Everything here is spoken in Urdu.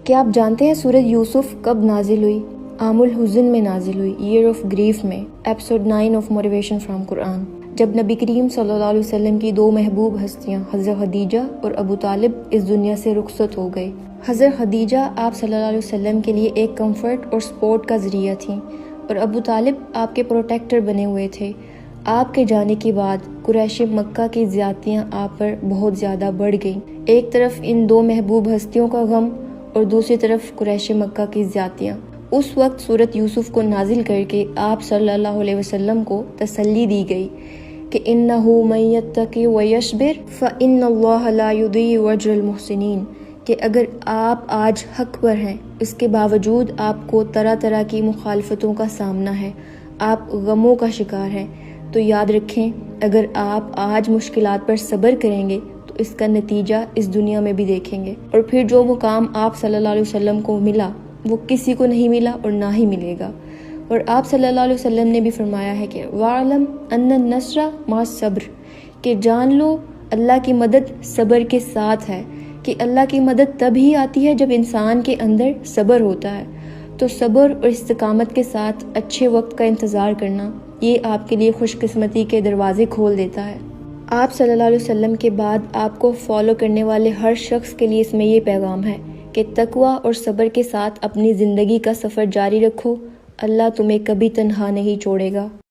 کیا آپ جانتے ہیں سورۃ یوسف کب نازل ہوئی؟ عام الحزن میں نازل ہوئی، ایئر آف گریف میں، ایپیسوڈ 9 آف موٹیویشن فرام قرآن، جب نبی کریم صلی اللہ علیہ وسلم کی دو محبوب ہستیاں حضرت خدیجہ اور ابو طالب اس دنیا سے رخصت ہو گئے۔ حضرت خدیجہ آپ صلی اللہ علیہ وسلم کے لیے ایک کمفرٹ اور سپورٹ کا ذریعہ تھیں، اور ابو طالب آپ کے پروٹیکٹر بنے ہوئے تھے۔ آپ کے جانے کے بعد قریش مکہ کی زیادتیاں آپ پر بہت زیادہ بڑھ گئیں۔ ایک طرف ان دو محبوب ہستیوں کا غم اور دوسری طرف قریش مکہ کی زیادتیاں۔ اس وقت سورۃ یوسف کو نازل کر کے آپ صلی اللہ علیہ وسلم کو تسلی دی گئی کہ اِنَّهُ مَن يَتَّقِ وَيَصْبِرْ فَإِنَّ اللَّهَ لَا يُضِيعُ أَجْرَ الْمُحْسِنِينَ، کہ اگر آپ آج حق پر ہیں، اس کے باوجود آپ کو طرح طرح کی مخالفتوں کا سامنا ہے، آپ غموں کا شکار ہیں، تو یاد رکھیں اگر آپ آج مشکلات پر صبر کریں گے تو اس کا نتیجہ اس دنیا میں بھی دیکھیں گے، اور پھر جو مقام آپ صلی اللہ علیہ وسلم کو ملا وہ کسی کو نہیں ملا اور نہ ہی ملے گا۔ اور آپ صلی اللہ علیہ وسلم نے بھی فرمایا ہے کہ وَاعْلَمْ أَنَّ النَّصْرَ مَعَ الصَّبْرِ، کہ جان لو اللہ کی مدد صبر کے ساتھ ہے، کہ اللہ کی مدد تب ہی آتی ہے جب انسان کے اندر صبر ہوتا ہے۔ تو صبر اور استقامت کے ساتھ اچھے وقت کا انتظار کرنا، یہ آپ کے لیے خوش قسمتی کے دروازے کھول دیتا ہے۔ آپ صلی اللہ علیہ وسلم کے بعد آپ کو فالو کرنے والے ہر شخص کے لیے اس میں یہ پیغام ہے کہ تقویٰ اور صبر کے ساتھ اپنی زندگی کا سفر جاری رکھو، اللہ تمہیں کبھی تنہا نہیں چھوڑے گا۔